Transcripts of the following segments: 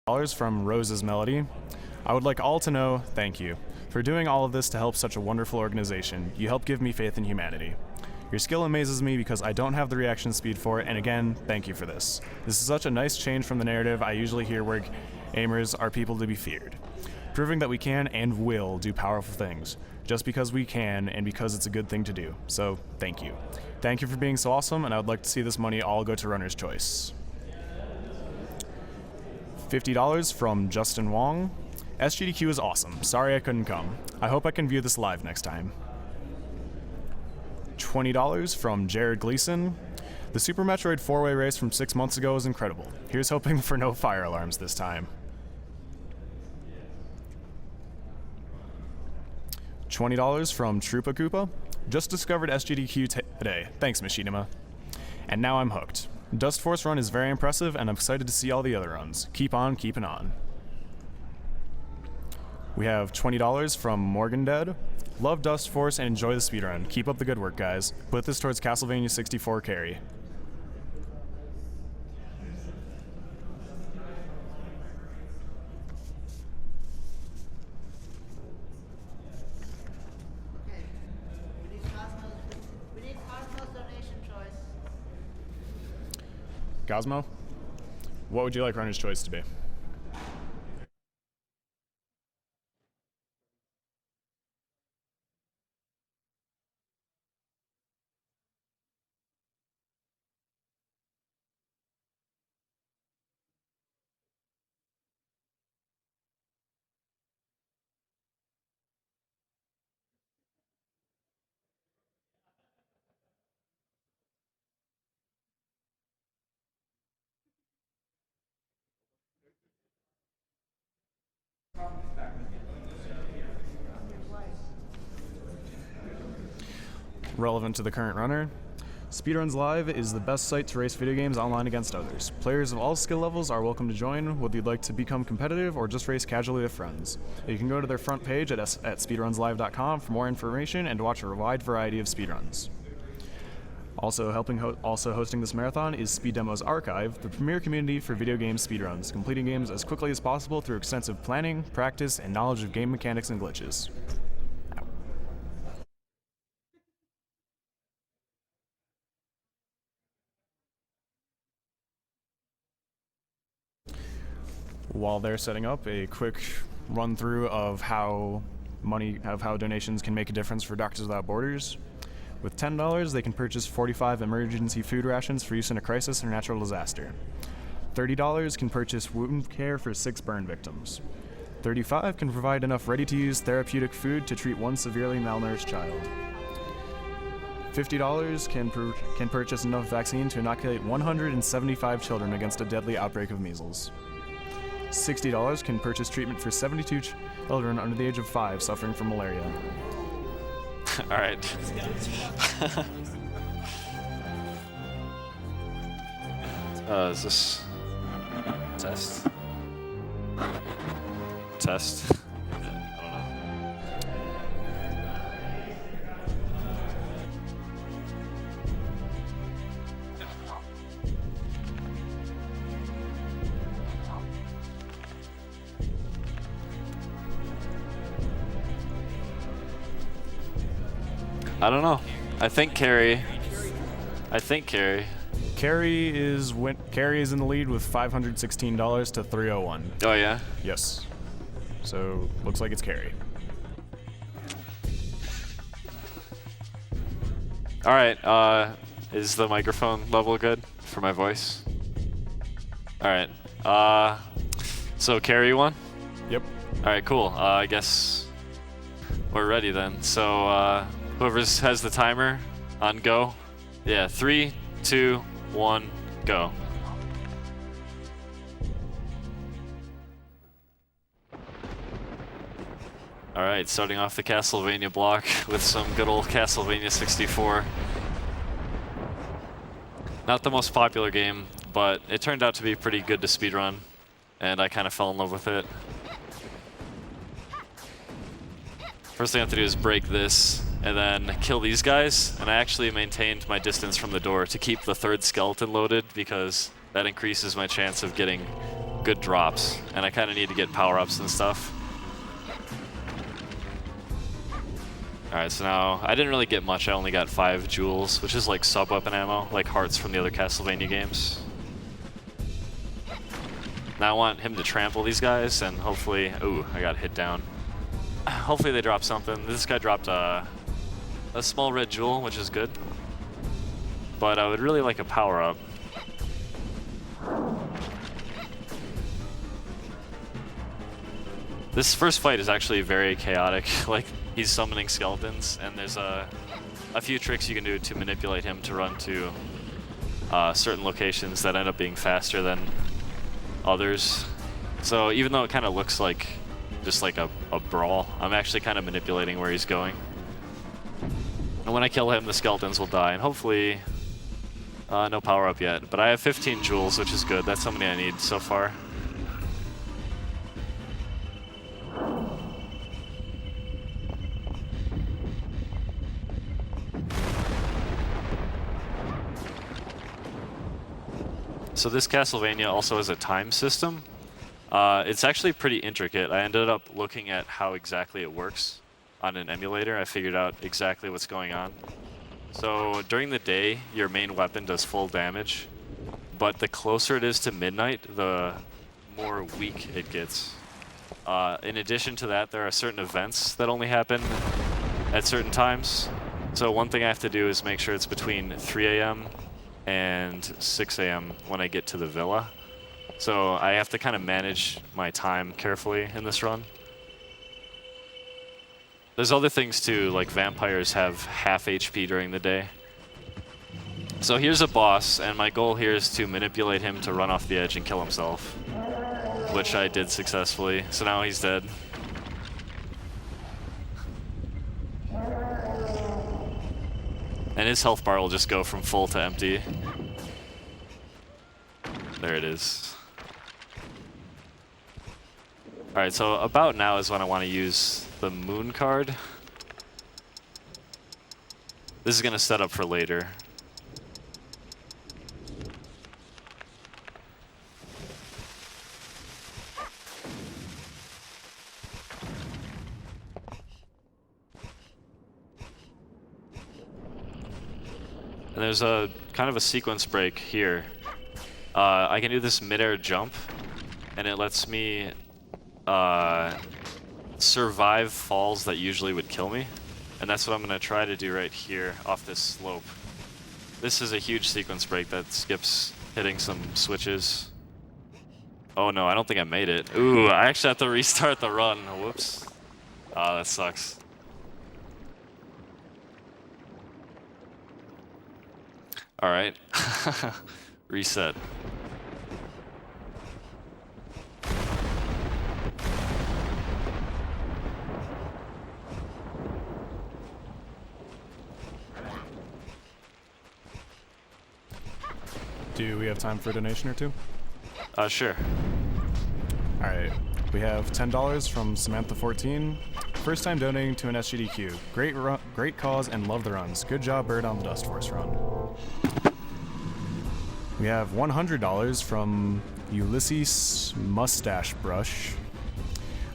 $20 from Rose's Melody. I would like all to know thank you for doing all of this to help such a wonderful organization. You help give me faith in humanity. Your skill amazes me because I don't have the reaction speed for it, and again, thank you for this. This is such a nice change from the narrative I usually hear where gamers are people to be feared. Proving that we can and will do powerful things, just because we can and because it's a good thing to do. So, thank you. Thank you for being so awesome, and I would like to see this money all go to Runner's Choice. $50 from Justin Wong. SGDQ is awesome. Sorry I couldn't come. I hope I can view this live next time. $20 from Jared Gleason. The Super Metroid 4-way race from 6 months ago was incredible. Here's hoping for no fire alarms this time. $20 from Troopa Koopa. Just discovered SGDQ today. Thanks, Machinima. And now I'm hooked. Dust Force run is very impressive, and I'm excited to see all the other runs. Keep on keeping on. We have $20 from Morgan Dead. Love Dust Force and enjoy the speedrun. Keep up the good work, guys. Put this towards Castlevania 64 carry. We need Cosmo's donation choice. Cosmo, what would you like Runner's Choice to be? Relevant to the current runner, Speedruns Live is the best site to race video games online against others. Players of all skill levels are welcome to join, whether you'd like to become competitive or just race casually with friends. You can go to their front page at speedrunslive.com for more information and to watch a wide variety of speedruns. Also hosting this marathon is Speed Demos Archive, the premier community for video game speedruns, completing games as quickly as possible through extensive planning, practice, and knowledge of game mechanics and glitches. While they're setting up, a quick run through of how donations can make a difference for Doctors Without Borders. With $10, they can purchase 45 emergency food rations for use in a crisis or natural disaster. $30 can purchase wound care for 6 burn victims. $35 can provide enough ready-to-use therapeutic food to treat 1 severely malnourished child. $50 can purchase enough vaccine to inoculate 175 children against a deadly outbreak of measles. $60 can purchase treatment for 72 children under the age of 5 suffering from malaria. All right. Is this test? Test? I don't know. I think Carrie. Carrie is in the lead with $516 to $301. Oh yeah? Yes. So looks like it's Carrie. All right. Is the microphone level good for my voice? All right. So Carrie won? Yep. All right. Cool. I guess we're ready then. So whoever has the timer on go. Yeah. 3, 2, 1, go. All right, starting off the Castlevania block with some good old Castlevania 64. Not the most popular game, but it turned out to be pretty good to speedrun, and I kind of fell in love with it. First thing I have to do is break this, and then kill these guys, and I actually maintained my distance from the door to keep the third skeleton loaded, because that increases my chance of getting good drops, and I kind of need to get power-ups and stuff. Alright, so now, I didn't really get much, I only got 5 jewels, which is like sub-weapon ammo, like hearts from the other Castlevania games. Now I want him to trample these guys, and hopefully, ooh, I got hit down. Hopefully they drop something. This guy dropped a small red jewel, which is good. But I would really like a power-up. This first fight is actually very chaotic. Like, he's summoning skeletons, and there's a few tricks you can do to manipulate him to run to certain locations that end up being faster than others. So even though it kind of looks like just like a brawl, I'm actually kind of manipulating where he's going. And when I kill him, the skeletons will die, and hopefully no power up yet. But I have 15 jewels, which is good. That's how many I need so far. So this Castlevania also has a time system. It's actually pretty intricate. I ended up looking at how exactly it works on an emulator. I figured out exactly what's going on. So during the day, your main weapon does full damage, but the closer it is to midnight, the more weak it gets. In addition to that, there are certain events that only happen at certain times. So one thing I have to do is make sure it's between 3 a.m. and 6 a.m. when I get to the villa. So I have to kind of manage my time carefully in this run. There's other things too, like vampires have half HP during the day. So here's a boss, and my goal here is to manipulate him to run off the edge and kill himself, which I did successfully. So now he's dead. And his health bar will just go from full to empty. There it is. Alright, so about now is when I want to use the moon card. This is going to set up for later. And there's a kind of a sequence break here. I can do this mid-air jump, and it lets me survive falls that usually would kill me. And that's what I'm going to try to do right here off this slope. This is a huge sequence break that skips hitting some switches. Oh no, I don't think I made it. Ooh, I actually have to restart the run. Whoops. Ah, that sucks. Alright. Reset. Do we have time for a donation or two? Sure. Alright, we have $10 from Samantha14. First time donating to an SGDQ. Great cause and love the runs. Good job, Bird, on the Dust Force run. We have $100 from Ulysses Mustache Brush.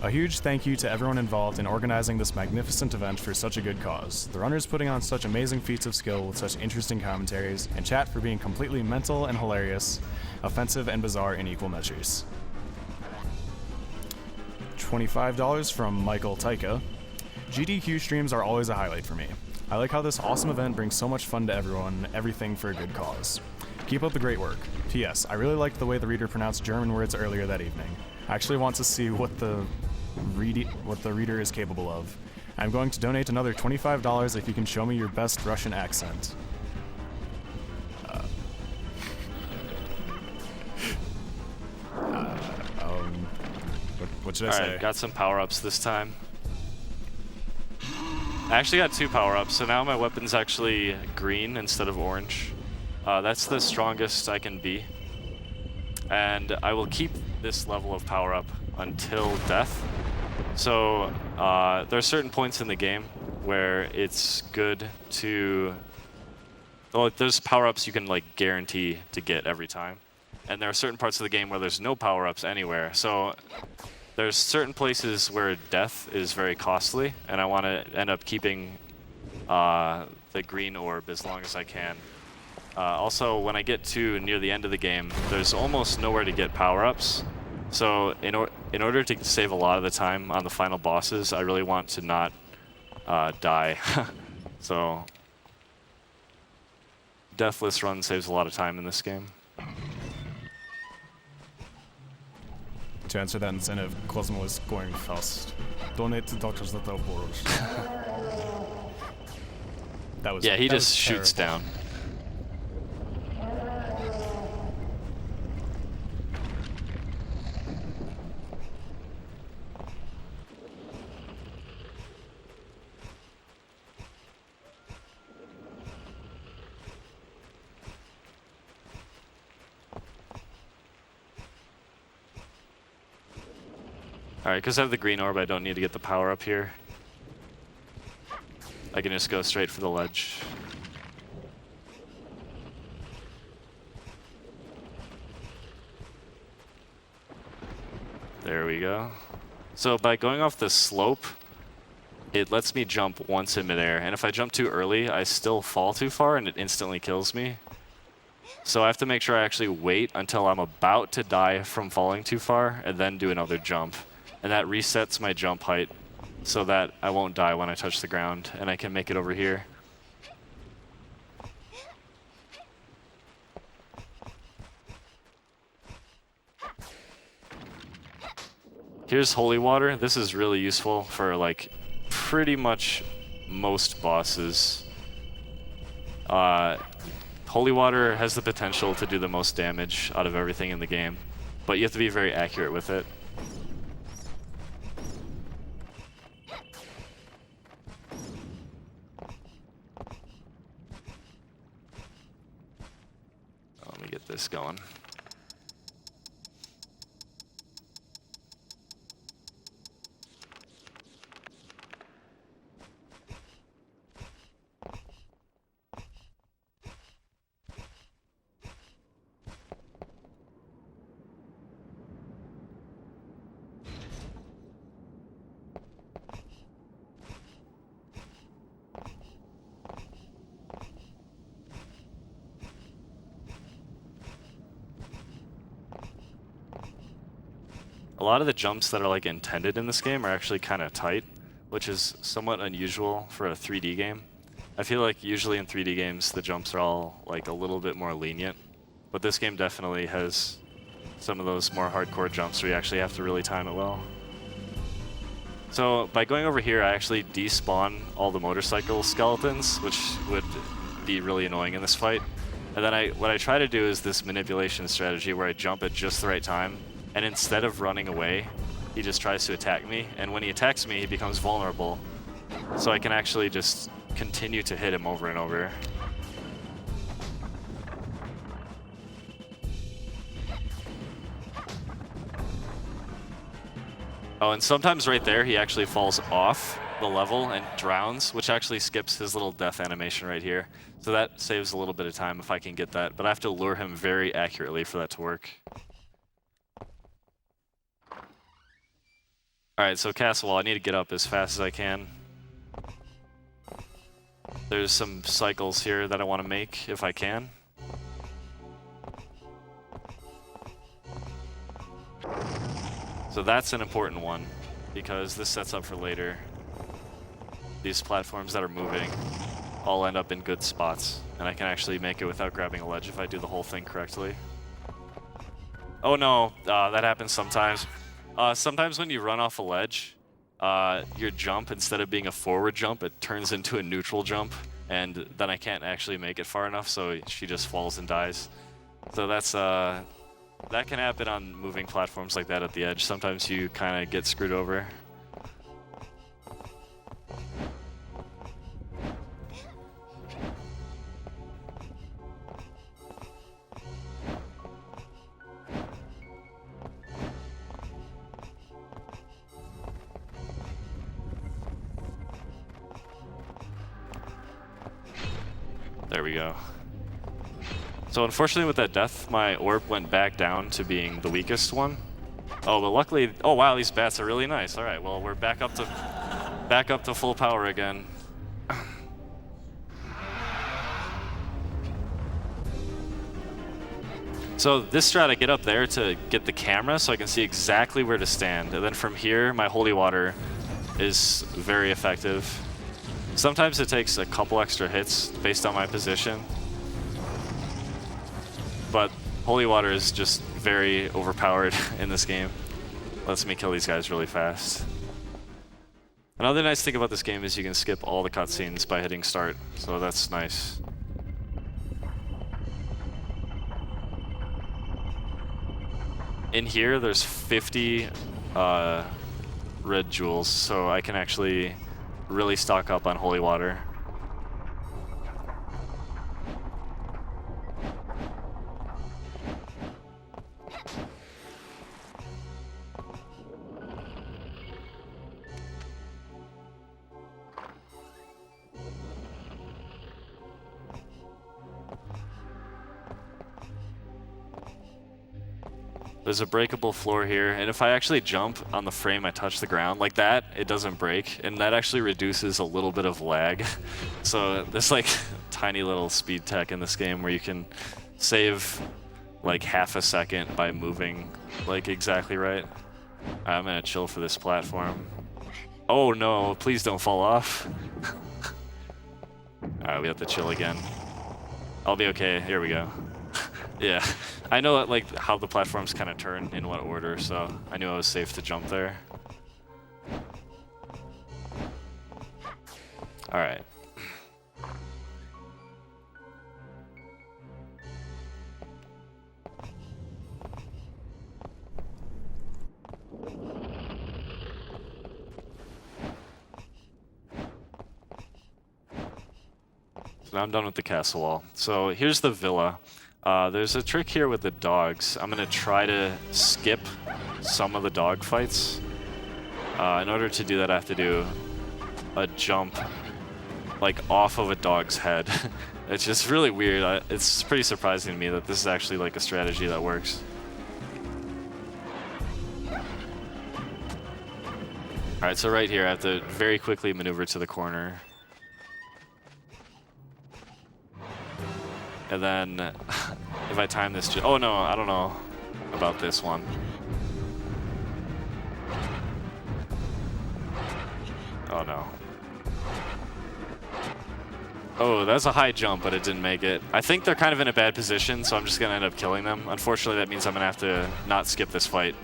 A huge thank you to everyone involved in organizing this magnificent event for such a good cause. The runners putting on such amazing feats of skill with such interesting commentaries, and chat for being completely mental and hilarious, offensive and bizarre in equal measures. $25 from Michael Taika. GDQ streams are always a highlight for me. I like how this awesome event brings so much fun to everyone, everything for a good cause. Keep up the great work. P.S. I really liked the way the reader pronounced German words earlier that evening. I actually want to see what the reader is capable of. I'm going to donate another $25 if you can show me your best Russian accent. What should I say? Alright, got some power-ups this time. I actually got 2 power-ups, so now my weapon's actually green instead of orange. That's the strongest I can be. And I will keep this level of power-up until death. So there are certain points in the game where it's good to... Well, there's power-ups you can like guarantee to get every time. and there are certain parts of the game where there's no power-ups anywhere. So there's certain places where death is very costly, and I want to end up keeping the green orb as long as I can. Also, when I get to near the end of the game, there's almost nowhere to get power-ups. So in order to save a lot of the time on the final bosses, I really want to not die. So deathless run saves a lot of time in this game. To answer that incentive, Cosmo is going fast. Donate to doctors that are horrors. That was Yeah, he that just was shoots terrible. down. Alright, because I have the green orb, I don't need to get the power up here. I can just go straight for the ledge. There we go. So by going off the slope, it lets me jump once in midair. And if I jump too early, I still fall too far and it instantly kills me. So I have to make sure I actually wait until I'm about to die from falling too far and then do another jump. And that resets my jump height so that I won't die when I touch the ground and I can make it over here. Here's holy water. This is really useful for like pretty much most bosses. Holy water has the potential to do the most damage out of everything in the game, but you have to be very accurate with it. Let me get this going. A lot of the jumps that are like intended in this game are actually kind of tight, which is somewhat unusual for a 3D game. I feel like usually in 3D games the jumps are all like a little bit more lenient, but this game definitely has some of those more hardcore jumps where you actually have to really time it well. So by going over here, I actually despawn all the motorcycle skeletons, which would be really annoying in this fight. And then what I try to do is this manipulation strategy where I jump at just the right time. And instead of running away, he just tries to attack me. And when he attacks me, he becomes vulnerable. So I can actually just continue to hit him over and over. Oh, and sometimes right there, he actually falls off the level and drowns, which actually skips his little death animation right here. So that saves a little bit of time if I can get that. But I have to lure him very accurately for that to work. Alright, so castle wall, I need to get up as fast as I can. There's some cycles here that I want to make if I can. So that's an important one, because this sets up for later. These platforms that are moving all end up in good spots, and I can actually make it without grabbing a ledge if I do the whole thing correctly. Oh no, that happens sometimes. Sometimes when you run off a ledge, your jump, instead of being a forward jump, it turns into a neutral jump, and then I can't actually make it far enough, so she just falls and dies. So that's that can happen on moving platforms like that at the edge. Sometimes you kind of get screwed over. There we go. So unfortunately with that death, my orb went back down to being the weakest one. Oh, but luckily, oh wow, these bats are really nice. All right, well we're back up to full power again. So this strat, I get up there to get the camera so I can see exactly where to stand. And then from here, my holy water is very effective. Sometimes it takes a couple extra hits based on my position. But holy water is just very overpowered in this game. Lets me kill these guys really fast. Another nice thing about this game is you can skip all the cutscenes by hitting start, so that's nice. In here, there's 50 red jewels, so I can actually really stock up on holy water. There's a breakable floor here, and if I actually jump on the frame I touch the ground like that, it doesn't break, and that actually reduces a little bit of lag. So there's like tiny little speed tech in this game where you can save like half a second by moving like exactly right. I'm gonna chill for this platform. Oh no, please don't fall off. Alright, we have to chill again. I'll be okay, here we go. Yeah, I know that, like how the platforms kind of turn in what order, so I knew I was safe to jump there. All right. So now I'm done with the castle wall. So here's the villa. There's a trick here with the dogs. I'm going to try to skip some of the dog fights. In order to do that, I have to do a jump like off of a dog's head. It's just really weird. It's pretty surprising to me that this is actually like a strategy that works. Alright, so right here I have to very quickly maneuver to the corner. And then, if I time this, oh no, I don't know about this one. Oh no. Oh, that's a high jump, but it didn't make it. I think they're kind of in a bad position, so I'm just gonna end up killing them. Unfortunately, that means I'm gonna have to not skip this fight.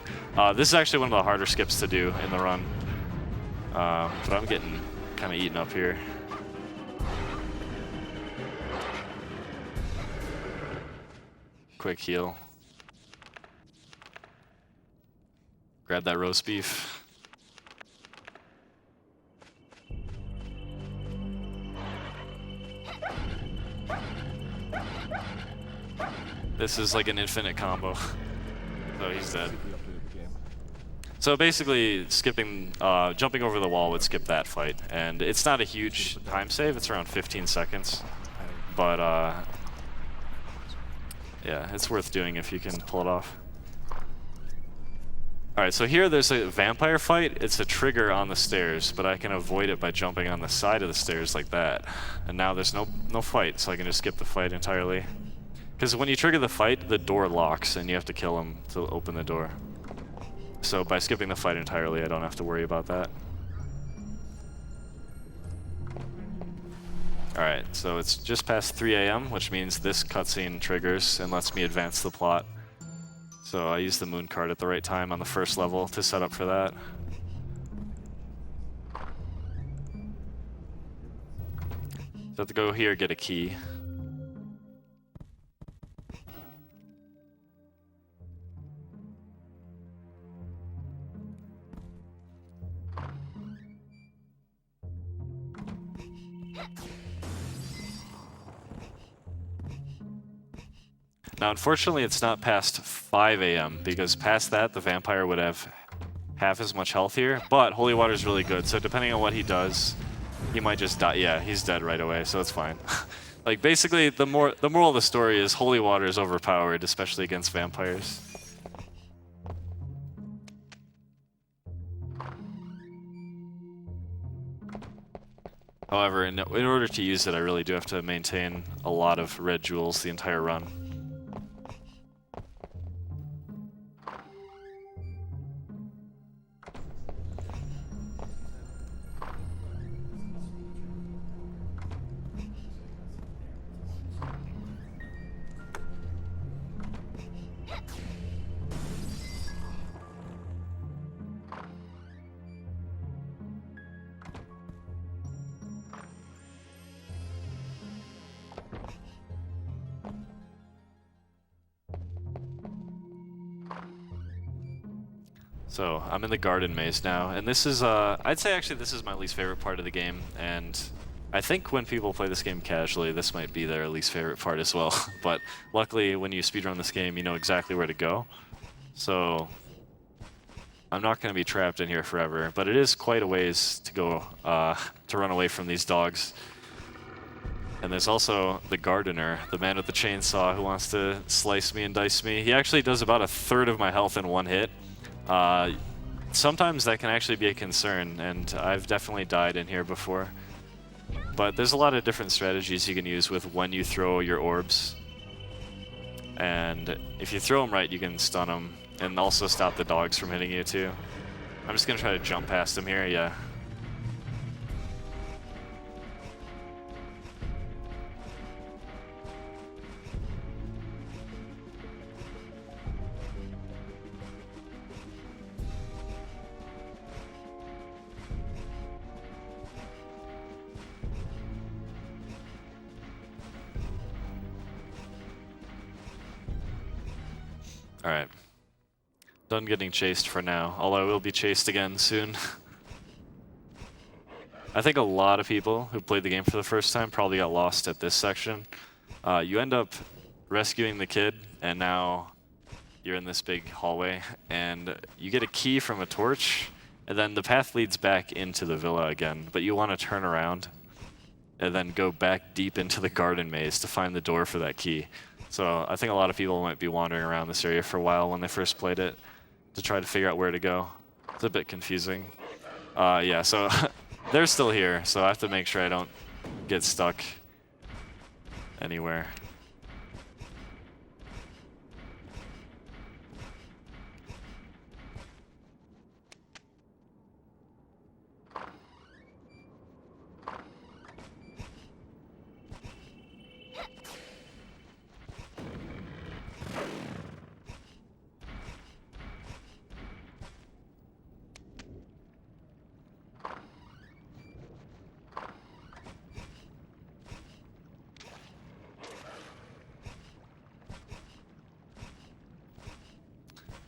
This is actually one of the harder skips to do in the run. But I'm getting kind of eaten up here. Quick heal. Grab that roast beef. This is like an infinite combo. Oh, he's dead. So basically, skipping, jumping over the wall would skip that fight, and it's not a huge time save. It's around 15 seconds, but yeah, it's worth doing if you can pull it off. Alright, so here there's a vampire fight. It's a trigger on the stairs, but I can avoid it by jumping on the side of the stairs like that. And now there's no fight, so I can just skip the fight entirely. Because when you trigger the fight, the door locks, and you have to kill him to open the door. So by skipping the fight entirely, I don't have to worry about that. Alright, so it's just past 3 AM, which means this cutscene triggers and lets me advance the plot. So I used the moon card at the right time on the first level to set up for that. So I have to go here, get a key. Now, unfortunately, it's not past 5 AM, because past that, the vampire would have half as much health here, but holy water is really good, so depending on what he does, he might just die. Yeah, he's dead right away, so it's fine. Like basically, the moral of the story is holy water is overpowered, especially against vampires. However, in order to use it, I really do have to maintain a lot of red jewels the entire run. So, I'm in the garden maze now, and this is, I'd say actually this is my least favorite part of the game, and I think when people play this game casually, this might be their least favorite part as well. But luckily, when you speedrun this game, you know exactly where to go. So, I'm not going to be trapped in here forever, but it is quite a ways to go, to run away from these dogs. And there's also the gardener, the man with the chainsaw who wants to slice me and dice me. He actually does about 1/3 of my health in one hit. Sometimes that can actually be a concern, and I've definitely died in here before. But there's a lot of different strategies you can use with when you throw your orbs. And if you throw them right, you can stun them, and also stop the dogs from hitting you too. I'm just going to try to jump past them here, yeah. Alright. Done getting chased for now, although I will be chased again soon. I think a lot of people who played the game for the first time probably got lost at this section. You end up rescuing the kid, and now you're in this big hallway, and you get a key from a torch, and then the path leads back into the villa again, but you want to turn around and then go back deep into the garden maze to find the door for that key. So I think a lot of people might be wandering around this area for a while when they first played it to try to figure out where to go. It's a bit confusing. Yeah, so they're still here, so I have to make sure I don't get stuck anywhere.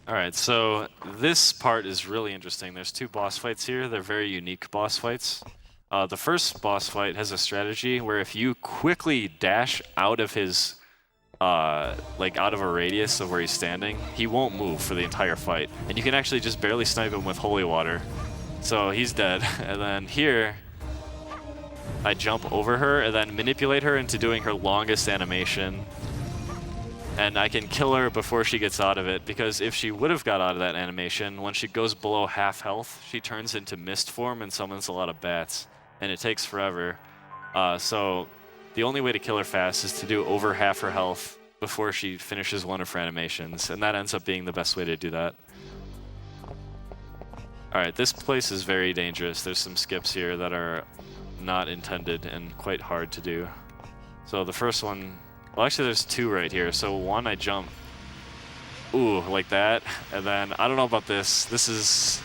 Alright, so this part is really interesting. There's 2 boss fights here. They're very unique boss fights. The first boss fight has a strategy where if you quickly dash out of his, like out of a radius of where he's standing, he won't move for the entire fight. And you can actually just barely snipe him with holy water. So he's dead. And then here, I jump over her and then manipulate her into doing her longest animation. And I can kill her before she gets out of it, because if she would have got out of that animation, when she goes below half health, she turns into mist form and summons a lot of bats, and it takes forever. So the only way to kill her fast is to do over half her health before she finishes one of her animations, and that ends up being the best way to do that. Alright, this place is very dangerous. There's some skips here that are not intended and quite hard to do. So the first one, well, actually there's 2 right here. So one, I jump, ooh, like that, and then I don't know about this. This is,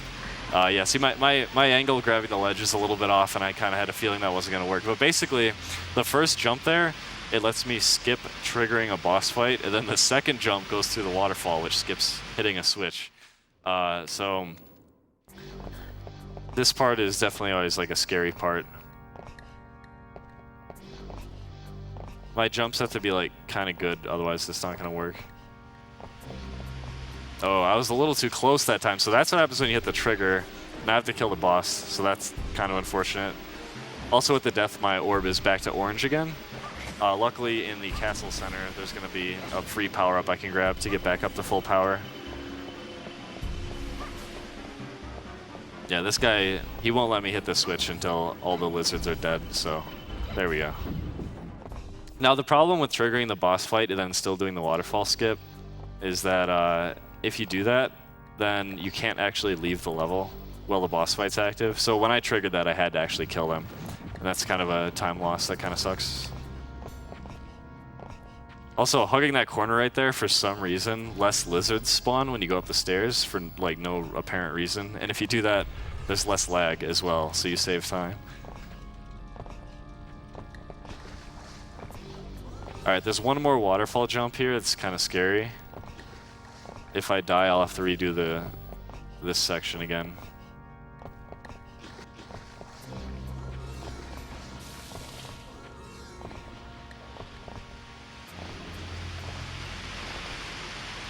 yeah. See, my angle of grabbing the ledge is a little bit off, and I kind of had a feeling that wasn't going to work. But basically, the first jump there, it lets me skip triggering a boss fight, and then the second jump goes through the waterfall, which skips hitting a switch. So this part is definitely always like a scary part. My jumps have to be like kind of good, otherwise it's not going to work. Oh, I was a little too close that time, so that's what happens when you hit the trigger. And I have to kill the boss, so that's kind of unfortunate. Also with the death, my orb is back to orange again. Luckily, in the castle center, there's going to be a free power-up I can grab to get back up to full power. Yeah, this guy, he won't let me hit the switch until all the lizards are dead, so there we go. Now, the problem with triggering the boss fight and then still doing the waterfall skip is that if you do that, then you can't actually leave the level while the boss fight's active. So when I triggered that, I had to actually kill them. And that's kind of a time loss that kind of sucks. Also, hugging that corner right there, for some reason, less lizards spawn when you go up the stairs for like no apparent reason. And if you do that, there's less lag as well, so you save time. Alright, there's one more waterfall jump here. It's kind of scary. If I die, I'll have to redo this section again.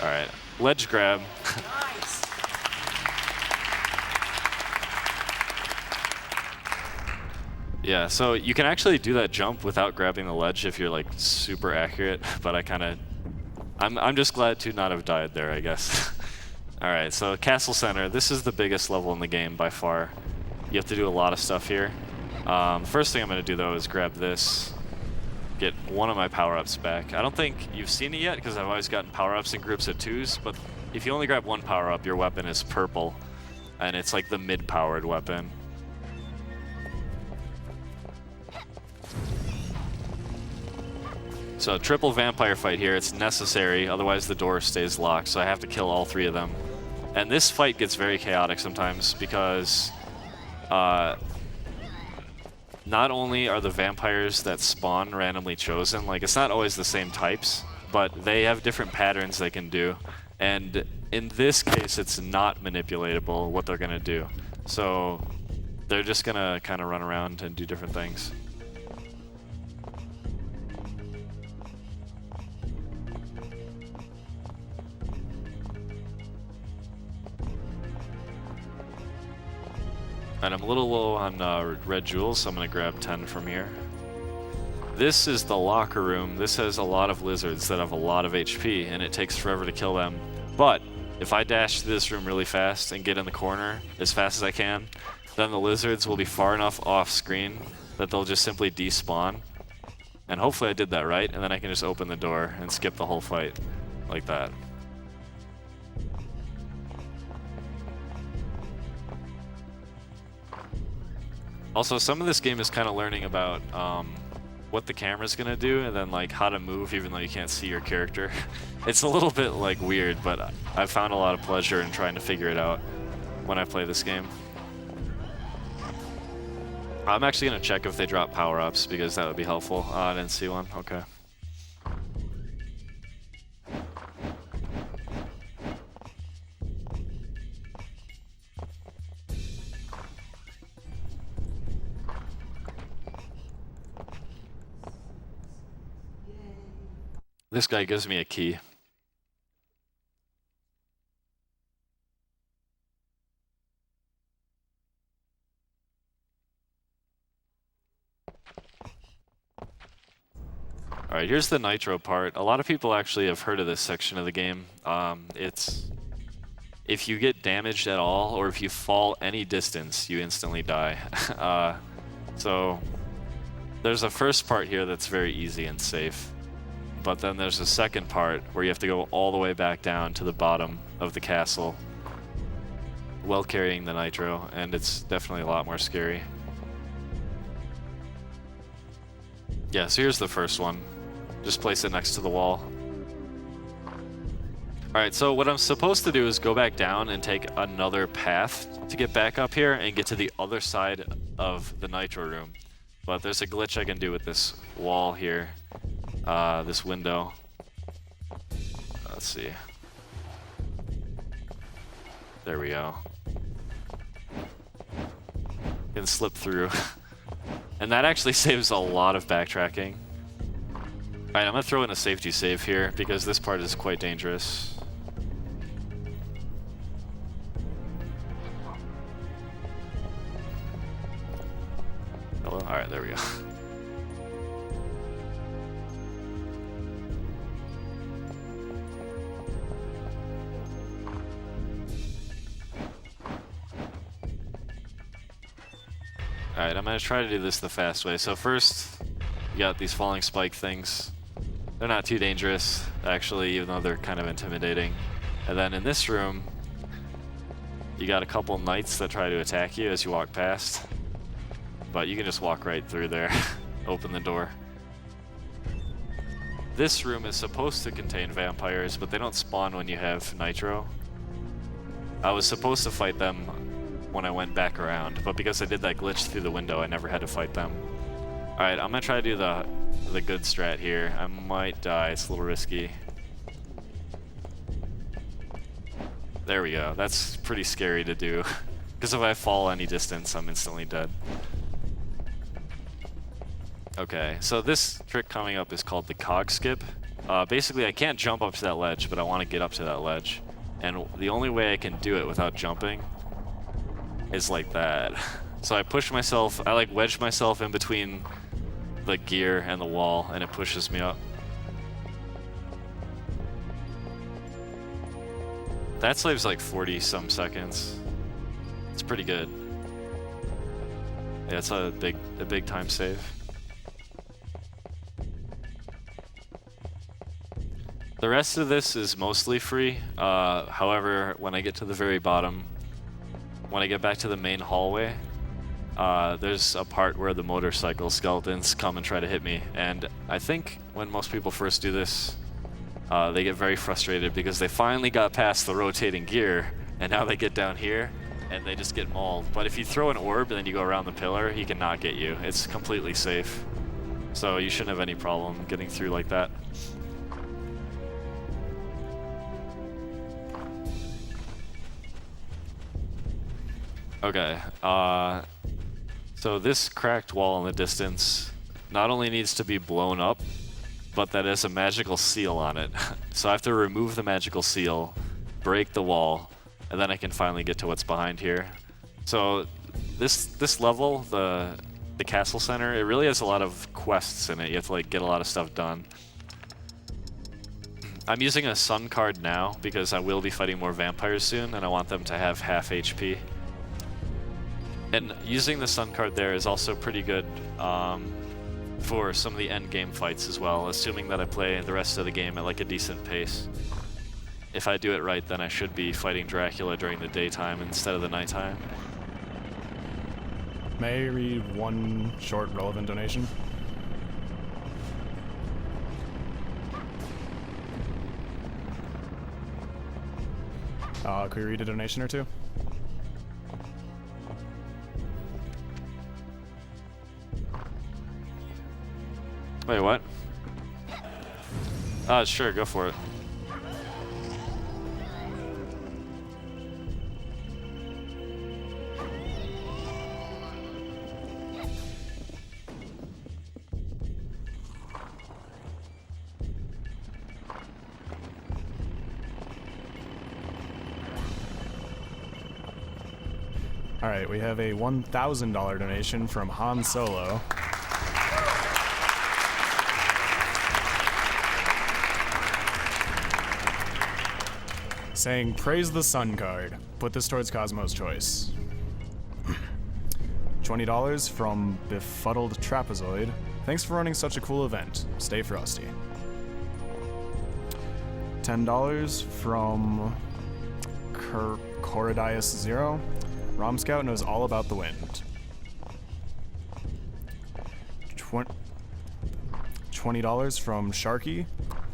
Alright, ledge grab. Nice. Yeah, so you can actually do that jump without grabbing the ledge if you're like super accurate, but I'm just glad to not have died there, I guess. Alright, so Castle Center, this is the biggest level in the game by far. You have to do a lot of stuff here. First thing I'm going to do though is grab this, get one of my power-ups back. I don't think you've seen it yet because I've always gotten power-ups in groups of 2s, but if you only grab one power-up, your weapon is purple, and it's like the mid-powered weapon. So triple vampire fight here, it's necessary, otherwise the door stays locked, so I have to kill all 3 of them. And this fight gets very chaotic sometimes because not only are the vampires that spawn randomly chosen, like it's not always the same types, but they have different patterns they can do. And in this case, it's not manipulatable what they're gonna do. So they're just gonna kind of run around and do different things. And I'm a little low on red jewels, so I'm going to grab 10 from here. This is the locker room. This has a lot of lizards that have a lot of HP, and it takes forever to kill them. But if I dash to this room really fast and get in the corner as fast as I can, then the lizards will be far enough off screen that they'll just simply despawn. And hopefully I did that right, and then I can just open the door and skip the whole fight like that. Also, some of this game is kind of learning about what the camera's gonna do, and then like how to move even though you can't see your character. It's a little bit like weird, but I've found a lot of pleasure in trying to figure it out when I play this game. I'm actually gonna check if they drop power-ups because that would be helpful. I didn't see one. Okay. This guy gives me a key. Alright, here's the nitro part. A lot of people actually have heard of this section of the game. It's if you get damaged at all, or if you fall any distance, you instantly die. So there's a first part here that's very easy and safe. But then there's a second part where you have to go all the way back down to the bottom of the castle while carrying the nitro, and it's definitely a lot more scary. Yeah, so here's the first one. Just place it next to the wall. Alright, so what I'm supposed to do is go back down and take another path to get back up here and get to the other side of the nitro room. But there's a glitch I can do with this wall here. This window. Let's see. There we go. Can slip through. And that actually saves a lot of backtracking. Alright, I'm gonna throw in a safety save here because this part is quite dangerous. Hello? Alright, there we go. Alright, I'm gonna try to do this the fast way. So first, you got these falling spike things. They're not too dangerous, actually, even though they're kind of intimidating. And then in this room, you got a couple knights that try to attack you as you walk past. But you can just walk right through there, open the door. This room is supposed to contain vampires, but they don't spawn when you have nitro. I was supposed to fight them when I went back around, but because I did that glitch through the window, I never had to fight them. Alright, I'm gonna try to do the good strat here. I might die, it's a little risky. There we go, that's pretty scary to do. Because if I fall any distance, I'm instantly dead. Okay, so this trick coming up is called the cog skip. Basically, I can't jump up to that ledge, but I want to get up to that ledge. And the only way I can do it without jumping is like that. So I push myself, I like wedge myself in between the gear and the wall, and it pushes me up. That saves like 40 some seconds. It's pretty good. Yeah, it's a big time save. The rest of this is mostly free. However, when I get to the very bottom, when I get back to the main hallway, there's a part where the motorcycle skeletons come and try to hit me. And I think when most people first do this, they get very frustrated because they finally got past the rotating gear, and now they get down here and they just get mauled. But if you throw an orb and then you go around the pillar, he cannot get you. It's completely safe. So you shouldn't have any problem getting through like that. Okay, so this cracked wall in the distance not only needs to be blown up, but that has a magical seal on it. So I have to remove the magical seal, break the wall, and then I can finally get to what's behind here. So this level, the castle center, it really has a lot of quests in it. You have to like get a lot of stuff done. I'm using a sun card now because I will be fighting more vampires soon, and I want them to have half HP. And using the sun card there is also pretty good for some of the end game fights as well, assuming that I play the rest of the game at like a decent pace. If I do it right, then I should be fighting Dracula during the daytime instead of the nighttime. May I read one short relevant donation? Could we read a donation or two? Wait, what? Sure, go for it. Alright, we have a $1,000 donation from Han Solo. Saying, praise the sun card. Put this towards Cosmo's choice. $20 from Befuddled Trapezoid. Thanks for running such a cool event. Stay frosty. $10 from Coradius Zero. Rom Scout knows all about the wind. $20 from Sharky.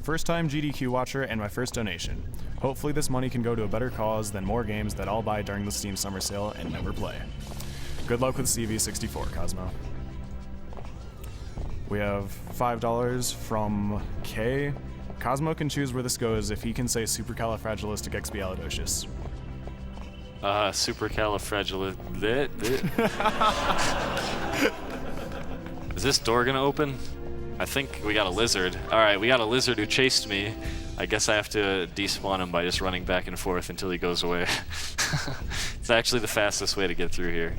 First time GDQ watcher and my first donation. Hopefully this money can go to a better cause than more games that I'll buy during the Steam summer sale and never play. Good luck with CV64, Cosmo. We have $5 from K. Cosmo can choose where this goes if he can say supercalifragilisticexpialidocious. Is this door gonna open? I think we got a lizard. Alright, we got a lizard who chased me. I guess I have to despawn him by just running back and forth until he goes away. It's actually the fastest way to get through here.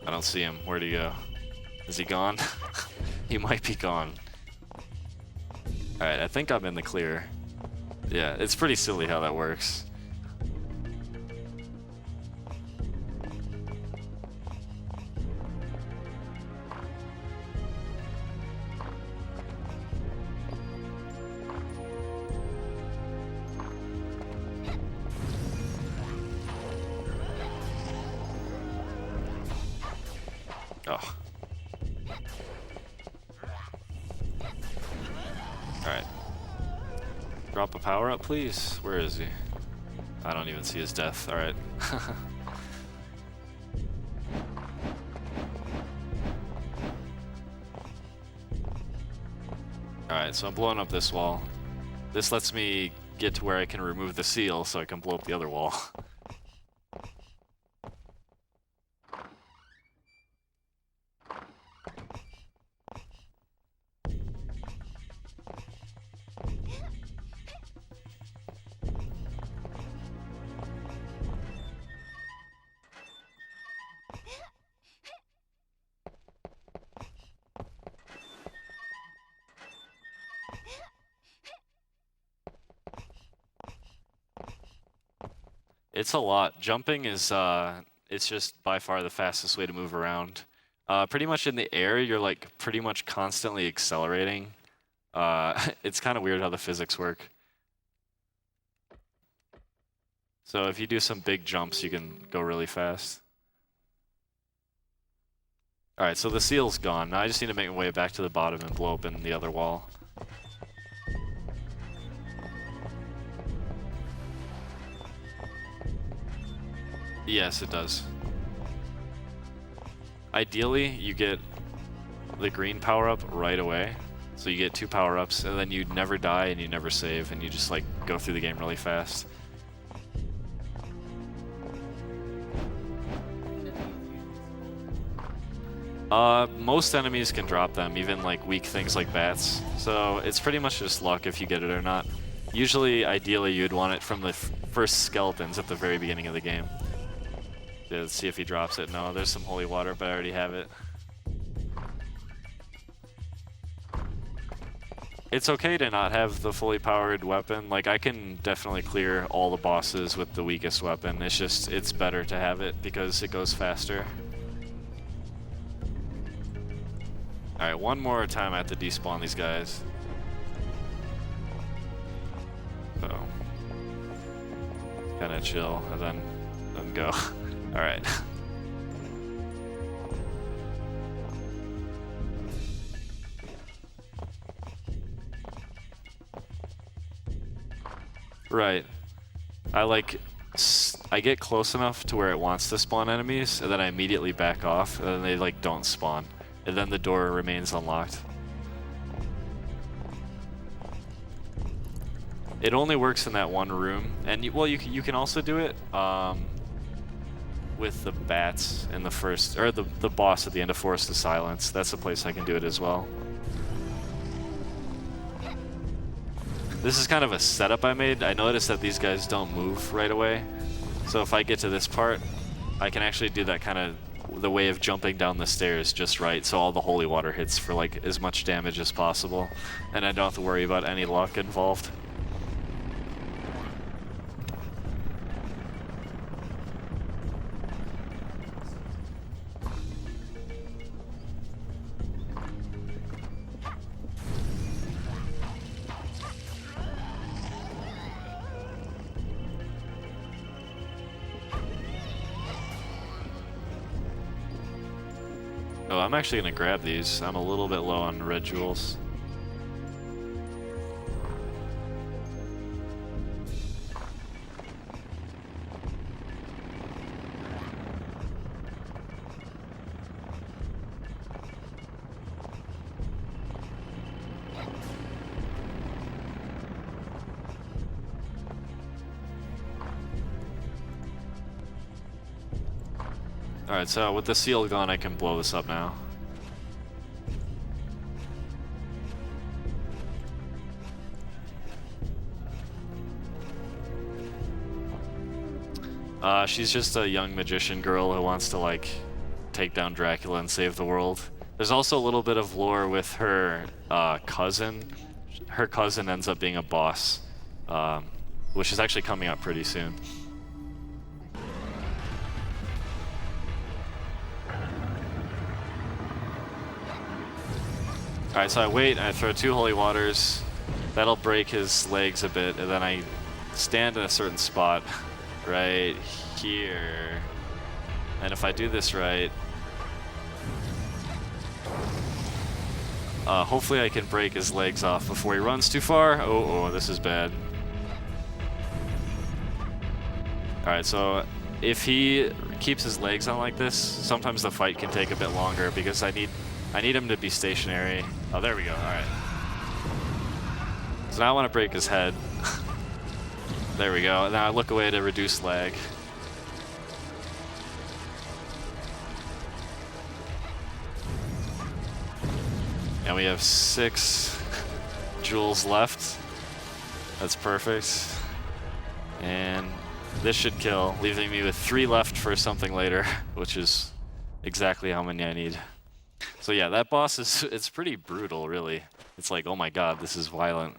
I don't see him. Where'd he go? Is he gone? He might be gone. Alright, I think I'm in the clear. Yeah, it's pretty silly how that works. Alright. Drop a power up, please. Where is he? I don't even see his death. Alright. Alright, so I'm blowing up this wall. This lets me get to where I can remove the seal so I can blow up the other wall. It's a lot. Jumping is, it's just by far the fastest way to move around. Pretty much in the air, you're like pretty much constantly accelerating. It's kind of weird how the physics work. So if you do some big jumps, you can go really fast. Alright, so the seal's gone. Now I just need to make my way back to the bottom and blow open the other wall. Yes, it does. Ideally, you get the green power-up right away. So you get 2 power-ups, and then you never die and you never save, and you just like go through the game really fast. Most enemies can drop them, even like weak things like bats. So it's pretty much just luck if you get it or not. Usually, ideally, you'd want it from the first skeletons at the very beginning of the game. Let's see if he drops it. No, there's some holy water, but I already have it. It's okay to not have the fully powered weapon. Like, I can definitely clear all the bosses with the weakest weapon. It's just, it's better to have it because it goes faster. Alright, one more time I have to despawn these guys. So, kinda chill, and then go. Alright. Right. I get close enough to where it wants to spawn enemies, and then I immediately back off, and then they like don't spawn. And then the door remains unlocked. It only works in that one room, and well, you can also do it with the bats in the first, or the boss at the end of Forest of Silence. That's the place I can do it as well. This is kind of a setup I made. I noticed that these guys don't move right away, so if I get to this part, I can actually do that kind of the way of jumping down the stairs just right, so all the holy water hits for like as much damage as possible, and I don't have to worry about any luck involved. Oh, I'm actually gonna grab these. I'm a little bit low on red jewels. Alright, so with the seal gone, I can blow this up now. She's just a young magician girl who wants to, like, take down Dracula and save the world. There's also a little bit of lore with her cousin. Her cousin ends up being a boss, which is actually coming up pretty soon. Alright, so I wait, and I throw 2 holy waters. That'll break his legs a bit, and then I stand in a certain spot right here. And if I do this right... Hopefully I can break his legs off before he runs too far. Oh, this is bad. Alright, so if he keeps his legs on like this, sometimes the fight can take a bit longer because I need him to be stationary. Oh, there we go. Alright. So now I want to break his head. There we go. Now I look away to reduce lag. And we have 6 joules left. That's perfect. And this should kill, leaving me with 3 left for something later, which is exactly how many I need. So yeah, that boss it's pretty brutal, really. It's like, oh my god, this is violent.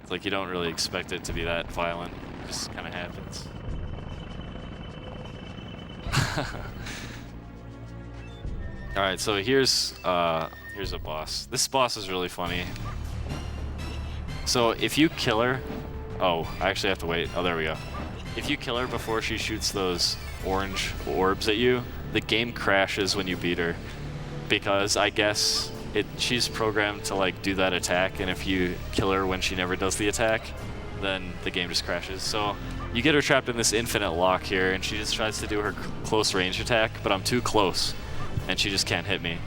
It's like you don't really expect it to be that violent. It just kind of happens. Alright, so here's a boss. This boss is really funny. So if you kill her... Oh, I actually have to wait. Oh, there we go. If you kill her before she shoots those orange orbs at you, the game crashes when you beat her. Because I guess she's programmed to like do that attack, and if you kill her when she never does the attack, then the game just crashes. So you get her trapped in this infinite lock here, and she just tries to do her close range attack, but I'm too close, and she just can't hit me.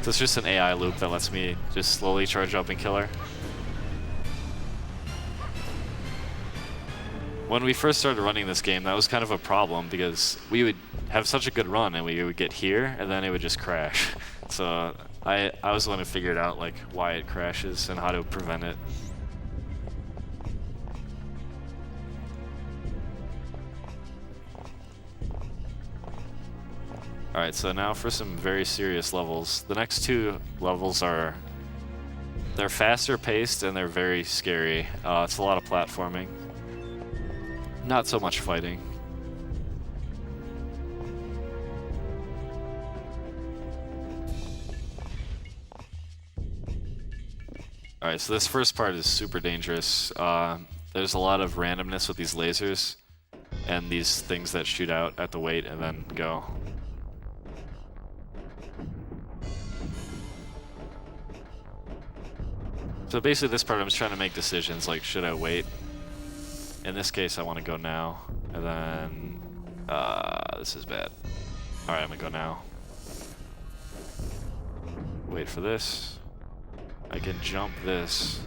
So it's just an AI loop that lets me just slowly charge up and kill her. When we first started running this game, that was kind of a problem because we would have such a good run and we would get here and then it would just crash. So I was the one who figured out like why it crashes and how to prevent it. Alright, so now for some very serious levels. The next 2 levels they're faster paced and they're very scary. It's a lot of platforming. Not so much fighting. Alright, so this first part is super dangerous. There's a lot of randomness with these lasers and these things that shoot out at the weight and then go. So basically this part I'm just trying to make decisions like should I wait? In this case, I want to go now, and then, this is bad. Alright, I'm gonna go now. Wait for this. I can jump this.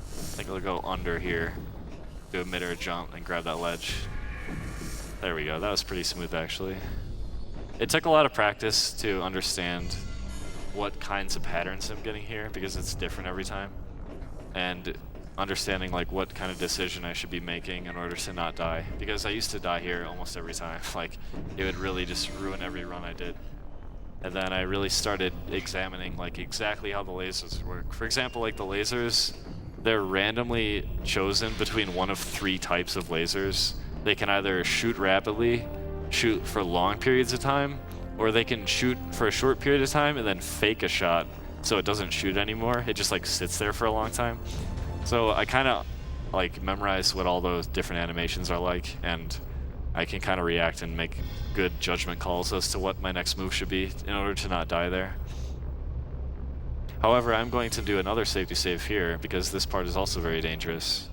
I think I'll go under here, do a mid-air jump, and grab that ledge. There we go, that was pretty smooth actually. It took a lot of practice to understand what kinds of patterns I'm getting here, because it's different every time. And understanding like what kind of decision I should be making in order to not die, because I used to die here almost every time. Like it would really just ruin every run I did. And then I really started examining like exactly how the lasers work. For example, like the lasers, they're randomly chosen between one of 3 types of lasers. They can either shoot rapidly, shoot for long periods of time, or they can shoot for a short period of time and then fake a shot so it doesn't shoot anymore. It just like sits there for a long time. So I kind of like memorize what all those different animations are like, and I can kind of react and make good judgment calls as to what my next move should be in order to not die there. However, I'm going to do another safety save here because this part is also very dangerous.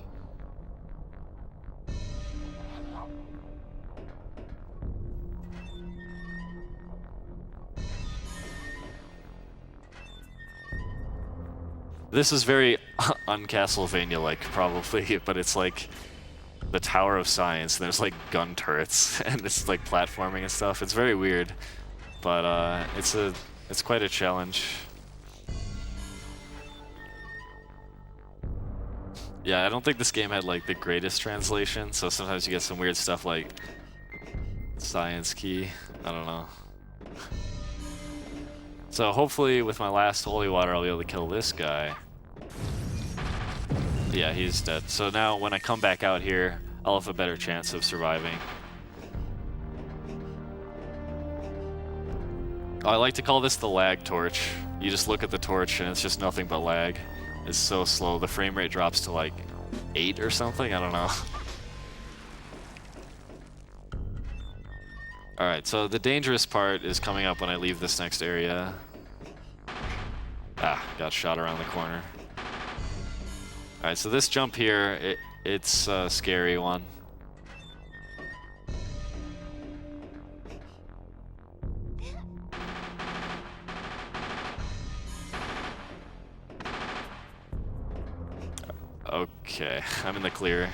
This is very un-Castlevania-like, probably, but it's like the Tower of Science, and there's like gun turrets, and it's like platforming and stuff. It's very weird, but it's quite a challenge. Yeah, I don't think this game had like the greatest translation, so sometimes you get some weird stuff like science key. I don't know. So hopefully with my last holy water I'll be able to kill this guy. Yeah, he's dead. So now when I come back out here, I'll have a better chance of surviving. I like to call this the lag torch. You just look at the torch and it's just nothing but lag. It's so slow. The frame rate drops to like 8 or something, I don't know. Alright, so the dangerous part is coming up when I leave this next area. Ah, got shot around the corner. Alright, so this jump here, it's a scary one. Okay, I'm in the clear.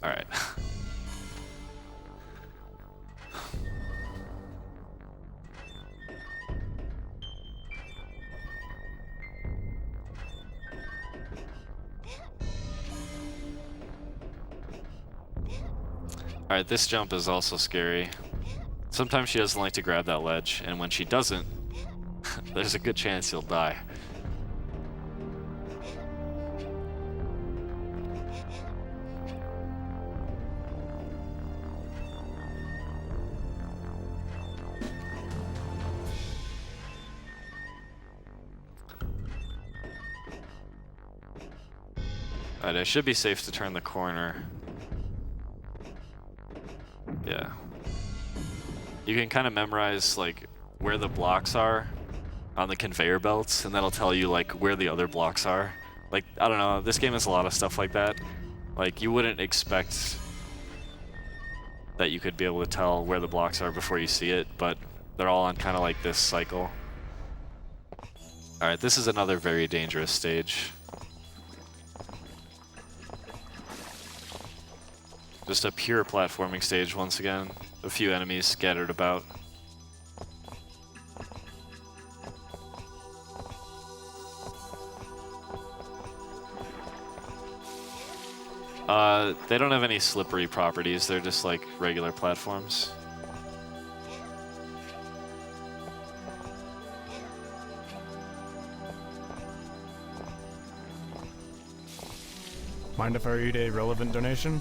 All right. All right, this jump is also scary. Sometimes she doesn't like to grab that ledge, and when she doesn't, there's a good chance you'll die. Alright, I should be safe to turn the corner. Yeah. You can kind of memorize like where the blocks are on the conveyor belts, and that'll tell you like where the other blocks are. Like, I don't know, this game has a lot of stuff like that. Like, you wouldn't expect that you could be able to tell where the blocks are before you see it, but they're all on kind of like this cycle. Alright, this is another very dangerous stage. Just a pure platforming stage once again. A few enemies scattered about. They don't have any slippery properties, they're just like regular platforms. Mind if I read a relevant donation?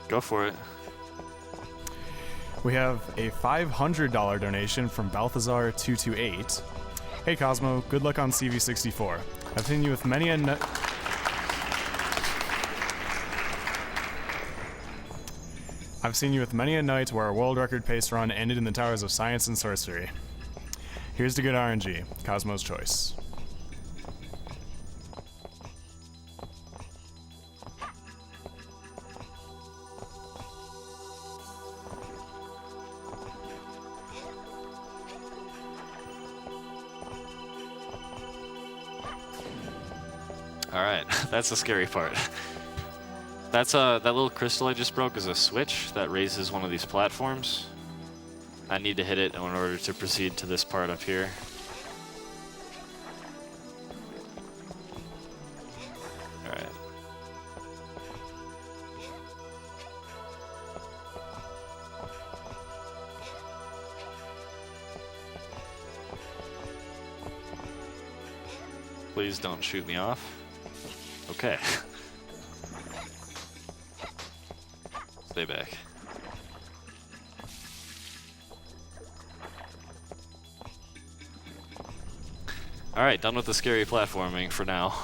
Go for it. We have a $500 donation from Balthazar228. Hey Cosmo, good luck on CV64. I've seen you with many a night where our world record pace run ended in the towers of science and sorcery. Here's to good RNG, Cosmo's choice. Alright, that's the scary part. That's that little crystal I just broke is a switch that raises one of these platforms. I need to hit it in order to proceed to this part up here. Alright. Please don't shoot me off. Okay. Stay back. Alright, done with the scary platforming for now.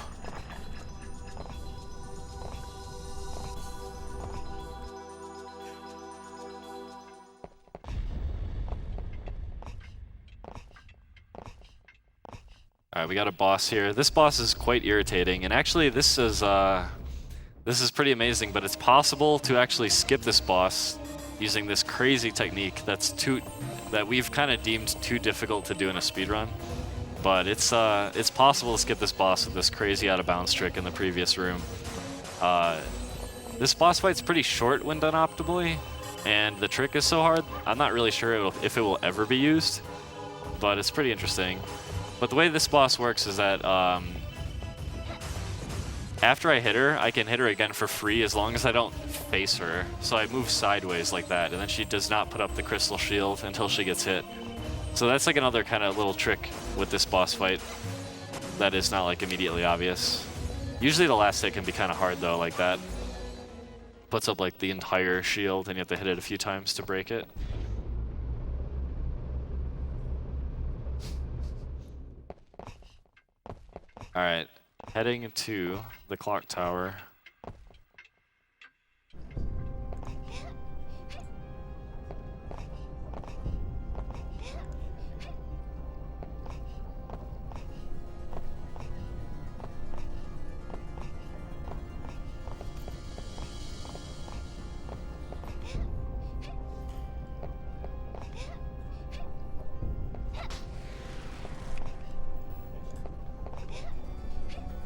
Alright, we got a boss here. This boss is quite irritating, and actually this is pretty amazing, but it's possible to actually skip this boss using this crazy technique that we've kind of deemed too difficult to do in a speedrun. But it's possible to skip this boss with this crazy out of bounds trick in the previous room. This boss fight's pretty short when done optimally, and the trick is so hard, I'm not really sure if it will ever be used, but it's pretty interesting. But the way this boss works is that after I hit her, I can hit her again for free as long as I don't face her. So I move sideways like that, and then she does not put up the crystal shield until she gets hit. So that's like another kind of little trick with this boss fight that is not like immediately obvious. Usually the last hit can be kind of hard though, like that. Puts up like the entire shield and you have to hit it a few times to break it. Alright, heading to the clock tower.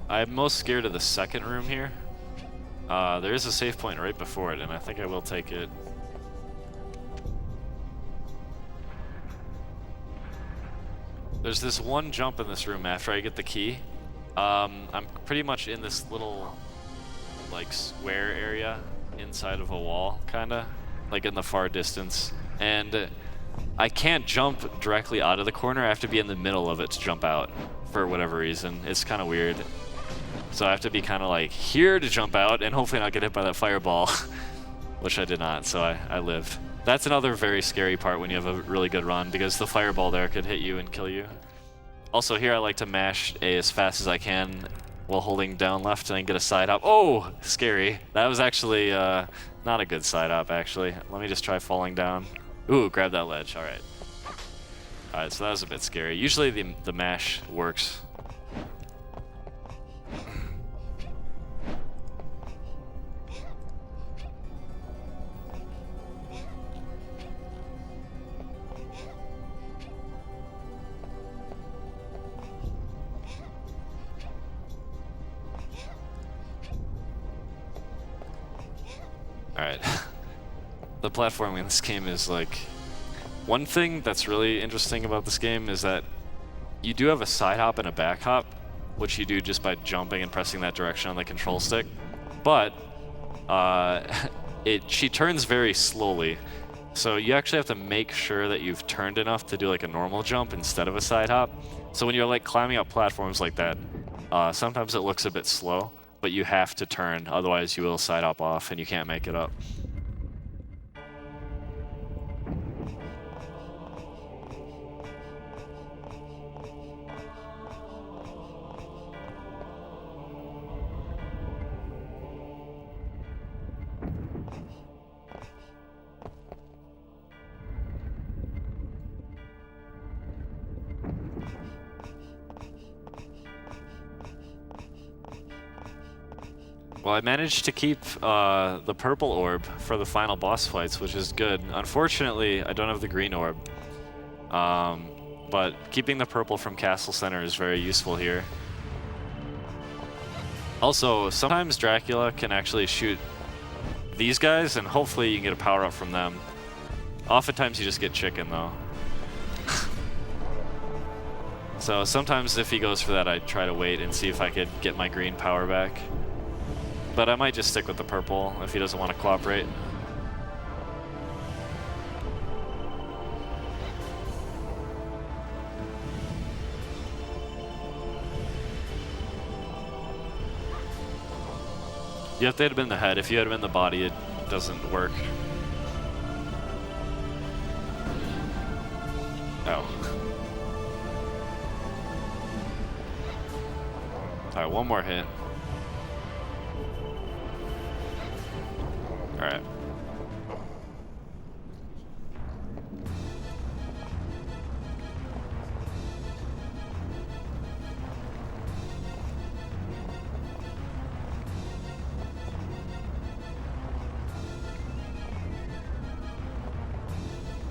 I'm most scared of the second room here. There is a save point right before it, and I think I will take it. There's this one jump in this room after I get the key. I'm pretty much in this little, like, square area inside of a wall, kinda, like in the far distance. And I can't jump directly out of the corner. I have to be in the middle of it to jump out for whatever reason. It's kind of weird. So I have to be kind of like here to jump out and hopefully not get hit by that fireball, which I did not, so I lived. That's another very scary part when you have a really good run, because the fireball there could hit you and kill you. Also here I like to mash A as fast as I can while holding down left and then get a side hop. Oh, scary. That was actually not a good side hop, actually. Let me just try falling down. Ooh, grab that ledge, all right. All right, so that was a bit scary. Usually the mash works. Alright. The platforming in this game is like... One thing that's really interesting about this game is that you do have a side hop and a back hop, which you do just by jumping and pressing that direction on the control stick. But she turns very slowly, so you actually have to make sure that you've turned enough to do like a normal jump instead of a side hop. So when you're like climbing up platforms like that, sometimes it looks a bit slow, but you have to turn, otherwise you will side hop off and you can't make it up. Well, I managed to keep the purple orb for the final boss fights, which is good. Unfortunately, I don't have the green orb. But keeping the purple from Castle Center is very useful here. Also, sometimes Dracula can actually shoot these guys, and hopefully you can get a power-up from them. Oftentimes you just get chicken, though. So sometimes if he goes for that, I try to wait and see if I could get my green power back. But I might just stick with the purple if he doesn't want to cooperate. You have to hit him in the head. If you hit him in the body, it doesn't work. Oh. Alright, one more hit. Alright.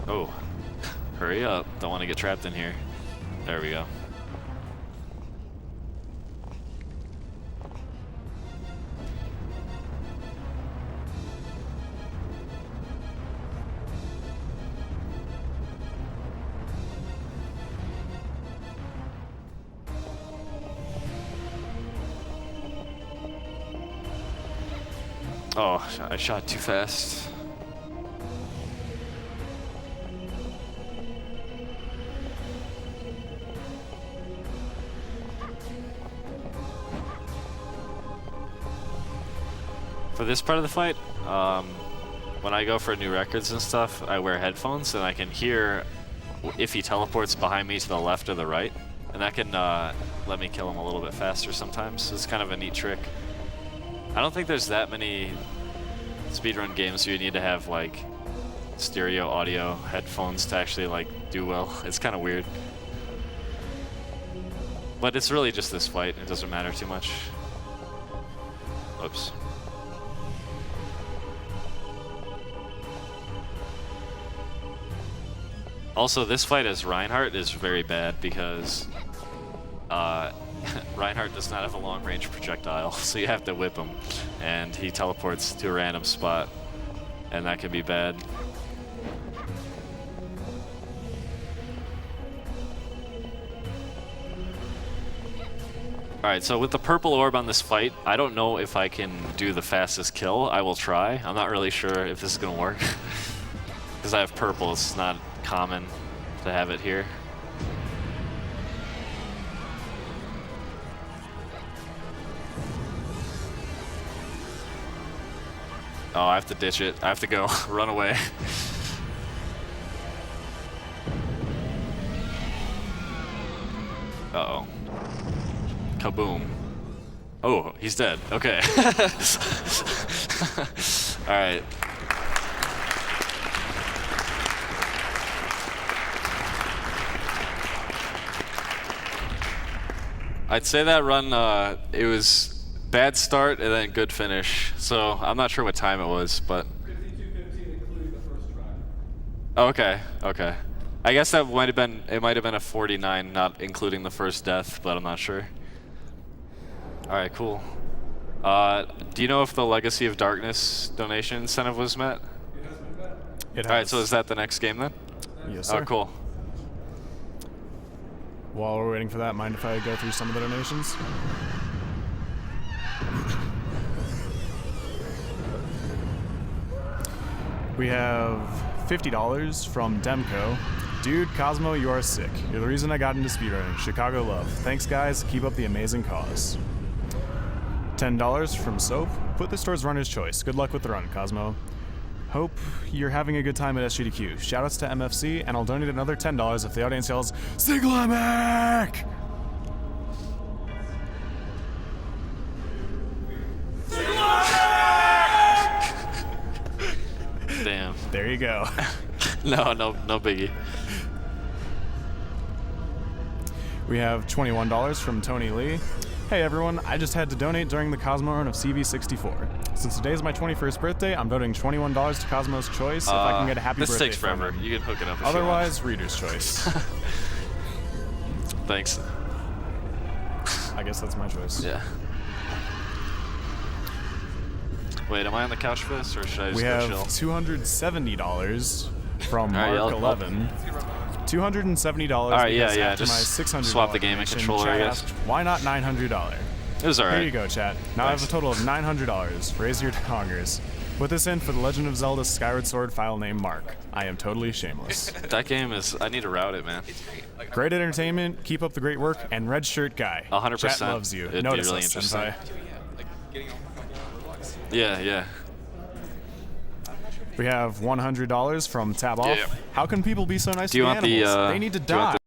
Oh. Hurry up. Don't want to get trapped in here. There we go. Oh, I shot too fast. For this part of the fight, when I go for new records and stuff, I wear headphones and I can hear if he teleports behind me to the left or the right. And and that can let me kill him a little bit faster sometimes. So it's kind of a neat trick. I don't think there's that many speedrun games where you need to have like stereo audio headphones to actually like do well. It's kind of weird. But it's really just this fight. It doesn't matter too much. Oops. Also, this fight as Reinhardt is very bad because Reinhardt does not have a long-range projectile, so you have to whip him, and he teleports to a random spot, and that can be bad. Alright, so with the purple orb on this fight, I don't know if I can do the fastest kill. I will try. I'm not really sure if this is going to work. Because I have purple, it's not common to have it here. Oh, I have to ditch it. I have to go. Run away. Uh-oh. Kaboom. Oh, he's dead. Okay. All right. I'd say that run, it was bad start and then good finish. So I'm not sure what time it was, but. 52:15, including the first try. Oh, okay. Okay. I guess that might have been. It might have been a 49, not including the first death, but I'm not sure. All right, cool. Do you know if the Legacy of Darkness donation incentive was met? It has been met. It All right, has. so is that the next game then? Yes, sir. Oh, cool. While we're waiting for that, mind if I go through some of the donations? We have $50 from Demco. Dude, Cosmo, you are sick. You're the reason I got into speedrunning. Chicago love. Thanks, guys. Keep up the amazing cause. $10 from Soap. Put this towards runner's choice. Good luck with the run, Cosmo. Hope you're having a good time at SGDQ. Shoutouts to MFC, and I'll donate another $10 if the audience yells, Siglamic! Damn. There you go. No biggie. We have $21 from Tony Lee. Hey everyone, I just had to donate during the Cosmo run of CV64. Since today's my 21st birthday, I'm donating $21 to Cosmo's Choice if I can get a happy birthday. This takes from forever. him. You can hook it up if Otherwise, Reader's Choice. you want. Thanks. I guess that's my choice. Yeah. Wait, am I on the couch for this, or should I just We go have chill? $270 from All right, Mark I'll- 11. $270 All right, yeah, because yeah, after my just $600 swap the gaming donation, controller, chat I guess. asked, why not $900? It was alright. Here you go, chat. Now I have a Thanks. total of $900. Raise your dongers. Put this in for the Legend of Zelda Skyward Sword file name Mark. I am totally shameless. That game is. I need to route it, man. Great entertainment, keep up the great work, and red shirt guy. 100%. Chat loves you. It'd be Notice really us, interesting. senpai. Yeah. We have $100 from Tab Off. Yeah. How can people be so nice Do you to want the the, animals? They need to do you want die.